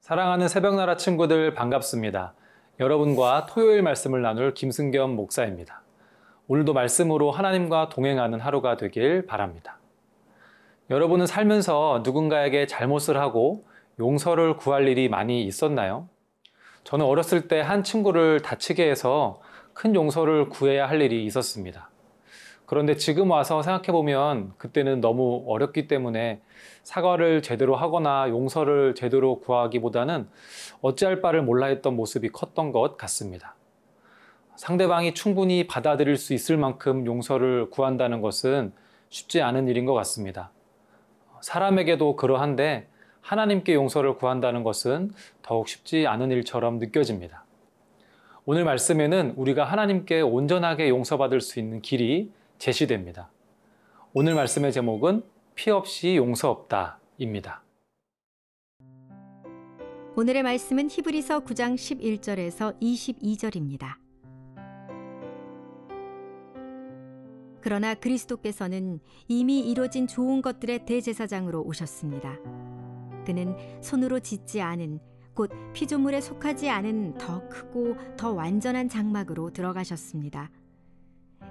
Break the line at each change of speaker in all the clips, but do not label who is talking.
사랑하는 새벽나라 친구들 반갑습니다. 여러분과 토요일 말씀을 나눌 김승겸 목사입니다. 오늘도 말씀으로 하나님과 동행하는 하루가 되길 바랍니다. 여러분은 살면서 누군가에게 잘못을 하고 용서를 구할 일이 많이 있었나요? 저는 어렸을 때 한 친구를 다치게 해서 큰 용서를 구해야 할 일이 있었습니다. 그런데 지금 와서 생각해보면 그때는 너무 어렸기 때문에 사과를 제대로 하거나 용서를 제대로 구하기보다는 어찌할 바를 몰라 했던 모습이 컸던 것 같습니다. 상대방이 충분히 받아들일 수 있을 만큼 용서를 구한다는 것은 쉽지 않은 일인 것 같습니다. 사람에게도 그러한데 하나님께 용서를 구한다는 것은 더욱 쉽지 않은 일처럼 느껴집니다. 오늘 말씀에는 우리가 하나님께 온전하게 용서받을 수 있는 길이 제시됩니다. 오늘 말씀의 제목은 피 없이 용서 없다입니다.
오늘의 말씀은 히브리서 9장 11절에서 22절입니다. 그러나 그리스도께서는 이미 이루어진 좋은 것들의 대제사장으로 오셨습니다. 그는 손으로 짓지 않은 곧 피조물에 속하지 않은 더 크고 더 완전한 장막으로 들어가셨습니다.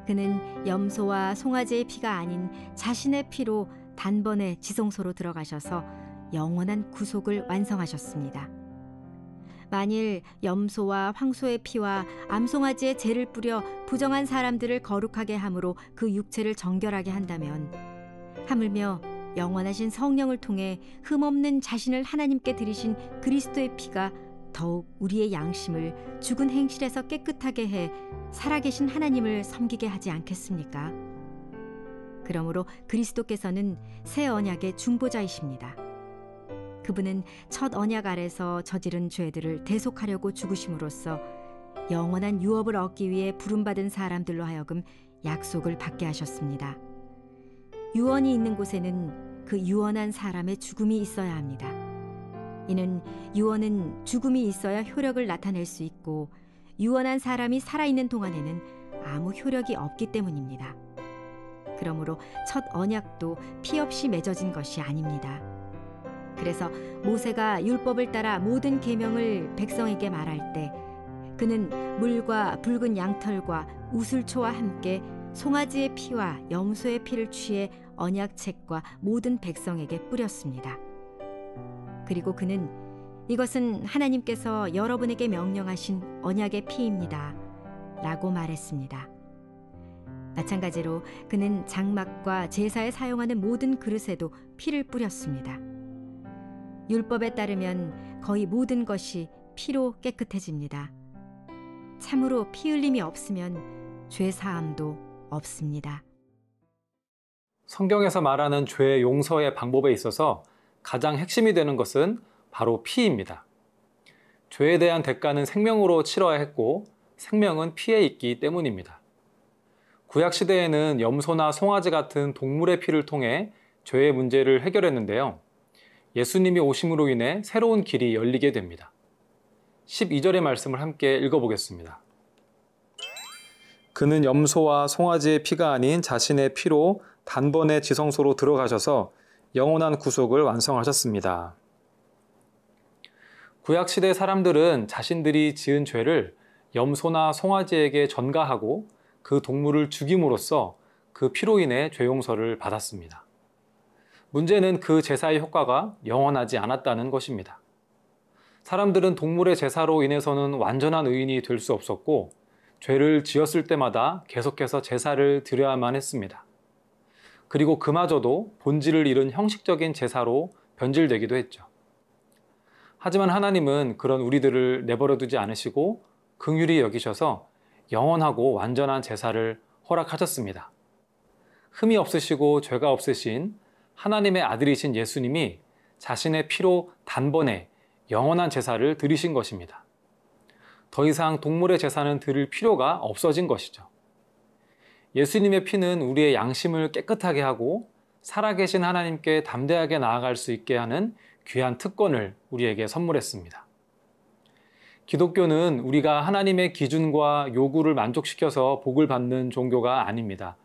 그는 염소와 송아지의 피가 아닌 자신의 피로 단번에 지성소로 들어가셔서 영원한 구속을 완성하셨습니다. 만일 염소와 황소의 피와 암송아지의 재를 뿌려 부정한 사람들을 거룩하게 함으로 그 육체를 정결하게 한다면 하물며 영원하신 성령을 통해 흠없는 자신을 하나님께 드리신 그리스도의 피가 더욱 우리의 양심을 죽은 행실에서 깨끗하게 해 살아계신 하나님을 섬기게 하지 않겠습니까? 그러므로 그리스도께서는 새 언약의 중보자이십니다. 그분은 첫 언약 아래서 저지른 죄들을 대속하려고 죽으심으로써 영원한 유업을 얻기 위해 부름받은 사람들로 하여금 약속을 받게 하셨습니다. 유언이 있는 곳에는 그 유언한 사람의 죽음이 있어야 합니다. 이는 유언은 죽음이 있어야 효력을 나타낼 수 있고 유언한 사람이 살아있는 동안에는 아무 효력이 없기 때문입니다. 그러므로 첫 언약도 피 없이 맺어진 것이 아닙니다. 그래서 모세가 율법을 따라 모든 계명을 백성에게 말할 때 그는 물과 붉은 양털과 우슬초와 함께 송아지의 피와 염소의 피를 취해 언약책과 모든 백성에게 뿌렸습니다. 그리고 그는 이것은 하나님께서 여러분에게 명령하신 언약의 피입니다 라고 말했습니다. 마찬가지로 그는 장막과 제사에 사용하는 모든 그릇에도 피를 뿌렸습니다. 율법에 따르면 거의 모든 것이 피로 깨끗해집니다. 참으로 피 흘림이 없으면 죄 사함도 없습니다.
성경에서 말하는 죄 용서의 방법에 있어서 가장 핵심이 되는 것은 바로 피입니다. 죄에 대한 대가는 생명으로 치러야 했고 생명은 피에 있기 때문입니다. 구약시대에는 염소나 송아지 같은 동물의 피를 통해 죄의 문제를 해결했는데요. 예수님이 오심으로 인해 새로운 길이 열리게 됩니다. 12절의 말씀을 함께 읽어보겠습니다. 그는 염소와 송아지의 피가 아닌 자신의 피로 단번에 지성소로 들어가셔서 영원한 구속을 완성하셨습니다. 구약시대 사람들은 자신들이 지은 죄를 염소나 송아지에게 전가하고 그 동물을 죽임으로써 그 피로 인해 죄 용서를 받았습니다. 문제는 그 제사의 효과가 영원하지 않았다는 것입니다. 사람들은 동물의 제사로 인해서는 완전한 의인이 될 수 없었고 죄를 지었을 때마다 계속해서 제사를 드려야만 했습니다. 그리고 그마저도 본질을 잃은 형식적인 제사로 변질되기도 했죠. 하지만 하나님은 그런 우리들을 내버려 두지 않으시고 긍휼히 여기셔서 영원하고 완전한 제사를 허락하셨습니다. 흠이 없으시고 죄가 없으신 하나님의 아들이신 예수님이 자신의 피로 단번에 영원한 제사를 드리신 것입니다. 더 이상 동물의 제사는 드릴 필요가 없어진 것이죠. 예수님의 피는 우리의 양심을 깨끗하게 하고 살아계신 하나님께 담대하게 나아갈 수 있게 하는 귀한 특권을 우리에게 선물했습니다. 기독교는 우리가 하나님의 기준과 요구를 만족시켜서 복을 받는 종교가 아닙니다.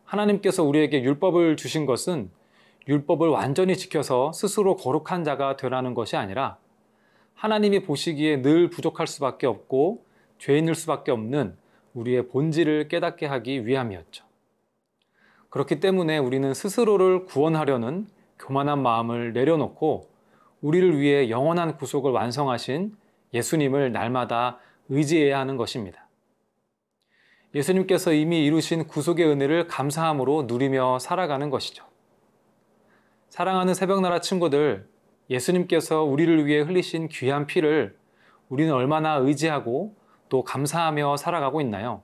하나님께서 우리에게 율법을 주신 것은 율법을 완전히 지켜서 스스로 거룩한 자가 되라는 것이 아니라 하나님이 보시기에 늘 부족할 수밖에 없고 죄인일 수밖에 없는 우리의 본질을 깨닫게 하기 위함이었죠. 그렇기 때문에 우리는 스스로를 구원하려는 교만한 마음을 내려놓고 우리를 위해 영원한 구속을 완성하신 예수님을 날마다 의지해야 하는 것입니다. 예수님께서 이미 이루신 구속의 은혜를 감사함으로 누리며 살아가는 것이죠. 사랑하는 새벽나라 친구들, 예수님께서 우리를 위해 흘리신 귀한 피를 우리는 얼마나 의지하고 또 감사하며 살아가고 있나요?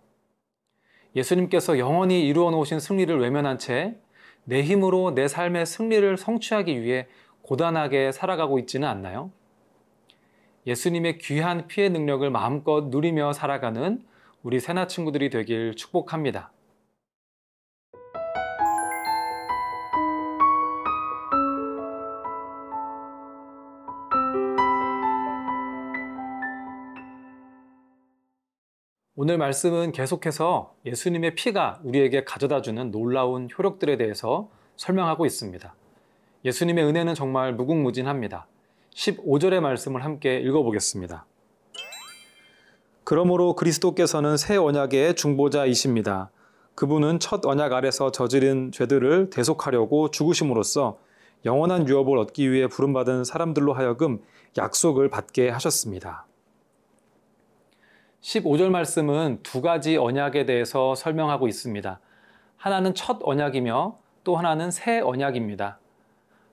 예수님께서 영원히 이루어 놓으신 승리를 외면한 채 내 힘으로 내 삶의 승리를 성취하기 위해 고단하게 살아가고 있지는 않나요? 예수님의 귀한 피의 능력을 마음껏 누리며 살아가는 우리 새나 친구들이 되길 축복합니다. 오늘 말씀은 계속해서 예수님의 피가 우리에게 가져다주는 놀라운 효력들에 대해서 설명하고 있습니다. 예수님의 은혜는 정말 무궁무진합니다. 15절의 말씀을 함께 읽어보겠습니다. 그러므로 그리스도께서는 새 언약의 중보자이십니다. 그분은 첫 언약 아래서 저지른 죄들을 대속하려고 죽으심으로써 영원한 유업을 얻기 위해 부름받은 사람들로 하여금 약속을 받게 하셨습니다. 15절 말씀은 두 가지 언약에 대해서 설명하고 있습니다. 하나는 첫 언약이며 또 하나는 새 언약입니다.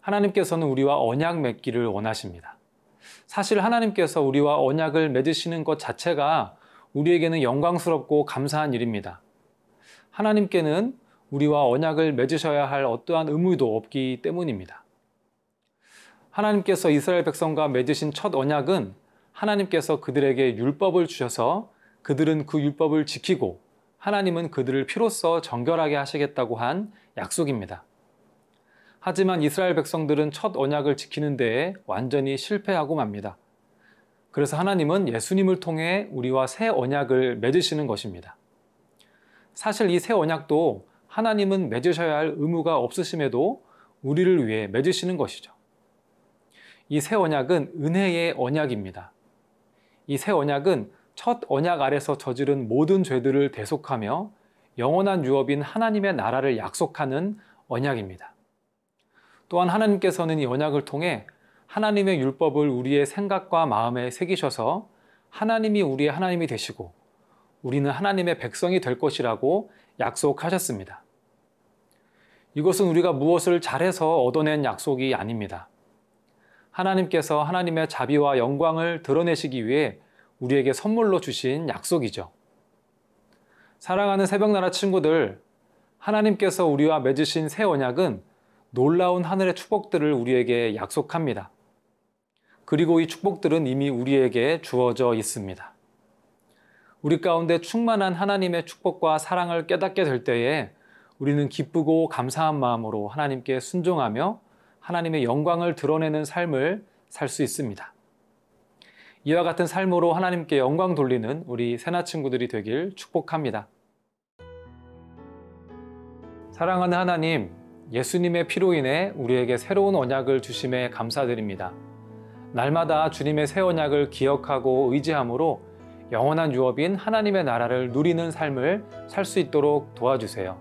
하나님께서는 우리와 언약 맺기를 원하십니다. 사실 하나님께서 우리와 언약을 맺으시는 것 자체가 우리에게는 영광스럽고 감사한 일입니다. 하나님께는 우리와 언약을 맺으셔야 할 어떠한 의무도 없기 때문입니다. 하나님께서 이스라엘 백성과 맺으신 첫 언약은 하나님께서 그들에게 율법을 주셔서 그들은 그 율법을 지키고 하나님은 그들을 피로써 정결하게 하시겠다고 한 약속입니다. 하지만 이스라엘 백성들은 첫 언약을 지키는 데에 완전히 실패하고 맙니다. 그래서 하나님은 예수님을 통해 우리와 새 언약을 맺으시는 것입니다. 사실 이 새 언약도 하나님은 맺으셔야 할 의무가 없으심에도 우리를 위해 맺으시는 것이죠. 이 새 언약은 은혜의 언약입니다. 이 새 언약은 첫 언약 아래서 저지른 모든 죄들을 대속하며 영원한 유업인 하나님의 나라를 약속하는 언약입니다. 또한 하나님께서는 이 언약을 통해 하나님의 율법을 우리의 생각과 마음에 새기셔서 하나님이 우리의 하나님이 되시고 우리는 하나님의 백성이 될 것이라고 약속하셨습니다. 이것은 우리가 무엇을 잘해서 얻어낸 약속이 아닙니다. 하나님께서 하나님의 자비와 영광을 드러내시기 위해 우리에게 선물로 주신 약속이죠. 사랑하는 새벽나라 친구들, 하나님께서 우리와 맺으신 새 언약은 놀라운 하늘의 축복들을 우리에게 약속합니다. 그리고 이 축복들은 이미 우리에게 주어져 있습니다. 우리 가운데 충만한 하나님의 축복과 사랑을 깨닫게 될 때에 우리는 기쁘고 감사한 마음으로 하나님께 순종하며 하나님의 영광을 드러내는 삶을 살 수 있습니다. 이와 같은 삶으로 하나님께 영광 돌리는 우리 새나 친구들이 되길 축복합니다. 사랑하는 하나님, 예수님의 피로 인해 우리에게 새로운 언약을 주심에 감사드립니다. 날마다 주님의 새 언약을 기억하고 의지함으로 영원한 유업인 하나님의 나라를 누리는 삶을 살 수 있도록 도와주세요.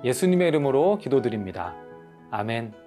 예수님의 이름으로 기도드립니다. 아멘.